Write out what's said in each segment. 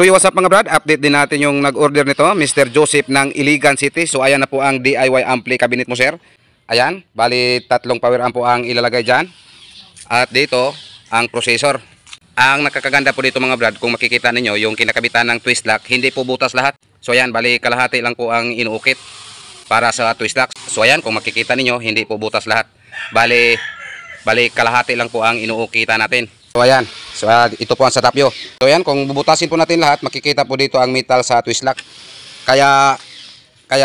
So what's up mga brad, update din natin yung nag-order nito, Mr. Joseph ng Iligan City. So ayan na po ang DIY ampli cabinet mo sir. Ayan, bali tatlong power amp po ang ilalagay dyan. At dito, ang processor. Ang nakakaganda po dito mga brad, kung makikita ninyo yung kinakabitan ng twist lock, hindi po butas lahat. So ayan, bali kalahati lang po ang inuukit para sa twist lock. So ayan, kung makikita ninyo, hindi po butas lahat. Bali kalahati lang po ang inuukitan natin. So ayan, ito po ang setup nyo. So ayan, kung bubutasin po natin lahat, makikita po dito ang metal sa twist lock. Kaya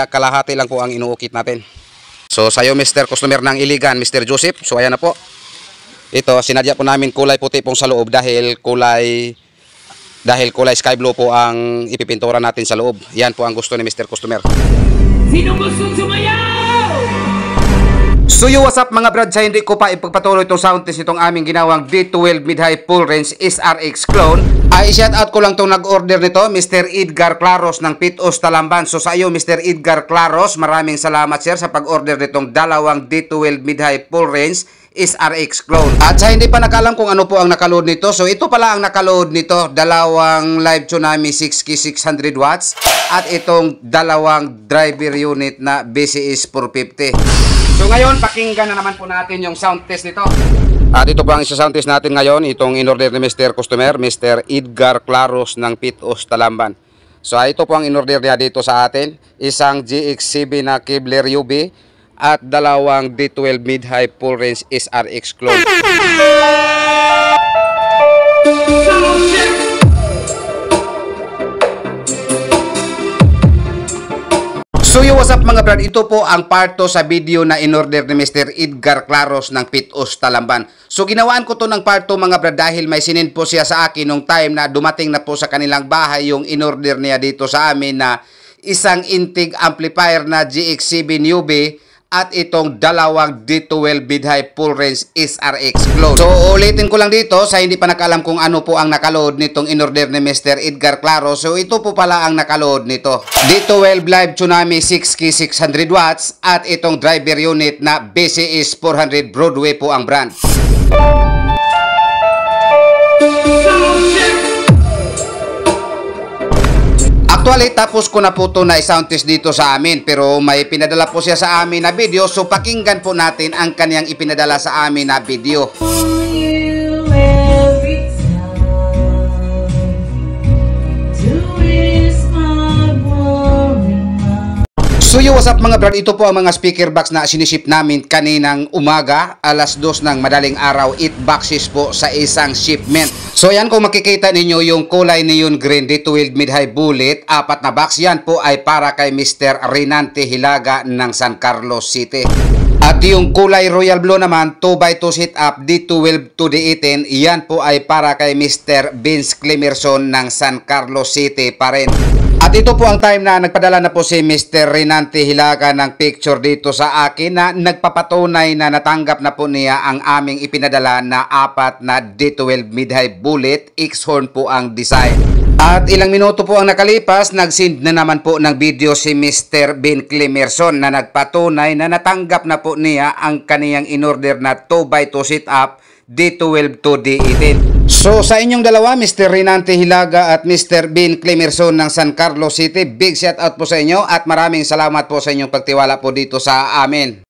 kalahati lang po ang inuukit natin. So sayo Mr. Customer ng Iligan, Mr. Joseph. So ayan na po. Ito, sinadya po namin kulay puti pong sa loob dahil kulay sky blue po ang ipipintura natin sa loob. Yan po ang gusto ni Mr. Customer. Sino gustong sumayaw? So what's up mga brad, sa hindi ko pa ipagpatuloy itong sound test itong aming ginawang D12 mid-high full range SRX clone, ay shout out ko lang itong nag-order nito, Mr. Edgar Claros ng Pitos, Talamban. So sa iyo Mr. Edgar Claros, maraming salamat sir sa pag-order nitong dalawang D12 mid-high full range SRX clone. At sa hindi pa nakalam kung ano po ang nakaload nito, so ito pala ang nakaload nito, dalawang Live Tsunami 6K 600 watts at itong dalawang driver unit na BCS 450. So ngayon, pakinggan na naman po natin yung sound test nito. At ito po ang isa sound test natin ngayon, itong in-order ni Mr. Customer, Mr. Edgar Claros ng Pitos, Talamban. So ito po ang in-order niya dito sa atin, isang GX7 na Kevlar UV at dalawang D12 mid-high full range SRX clone. So what's up mga brad, ito po ang part 2 sa video na in-order ni Mr. Edgar Claros ng Pitos, Talamban. So ginawaan ko to ng part 2 mga brad dahil may sinend po siya sa akin nung time na dumating na po sa kanilang bahay yung in-order niya dito sa amin na isang Intig amplifier na GX7 UV at itong dalawang D12 mid-high full range SRX clone. So ulitin ko lang dito sa hindi pa nakaalam kung ano po ang nakaload nitong in-order ni Mr. Edgar Claros. So ito po pala ang nakaload nito, D12 Live Tsunami 6K 600 watts at itong driver unit na BCS 400 Broadway po ang brand. Actually, tapos ko na po ito na sound test dito sa amin, pero may pinadala po siya sa amin na video, so pakinggan po natin ang kaniyang ipinadala sa amin na video. So what's up mga brad, ito po ang mga speaker box na siniship namin kaninang umaga, alas 2 ng madaling araw, 8 boxes po sa isang shipment. So yan, kung makikita ninyo yung kulay neon green D12 mid-high bullet, 4 na box, yan po ay para kay Mr. Renante Hilaga ng San Carlos City. At yung kulay royal blue naman, 2x2 setup D12 to D18, yan po ay para kay Mr. Vince Clemerson ng San Carlos City pa rin. At ito po ang time na nagpadala na po si Mr. Renante Hilaga ng picture dito sa akin na nagpapatunay na natanggap na po niya ang aming ipinadala na 4 na D12 mid-high bullet, X-horn po ang design. At ilang minuto po ang nakalipas, nag-send na naman po ng video si Mr. Ben Clemerson na nagpatunay na natanggap na po niya ang kaniyang in-order na 2x2 setup D12 to D18. So sa inyong dalawa, Mr. Renante Hilaga at Mr. Ben Clemerson ng San Carlos City, big shout out po sa inyo at maraming salamat po sa inyong pagtiwala po dito sa amin.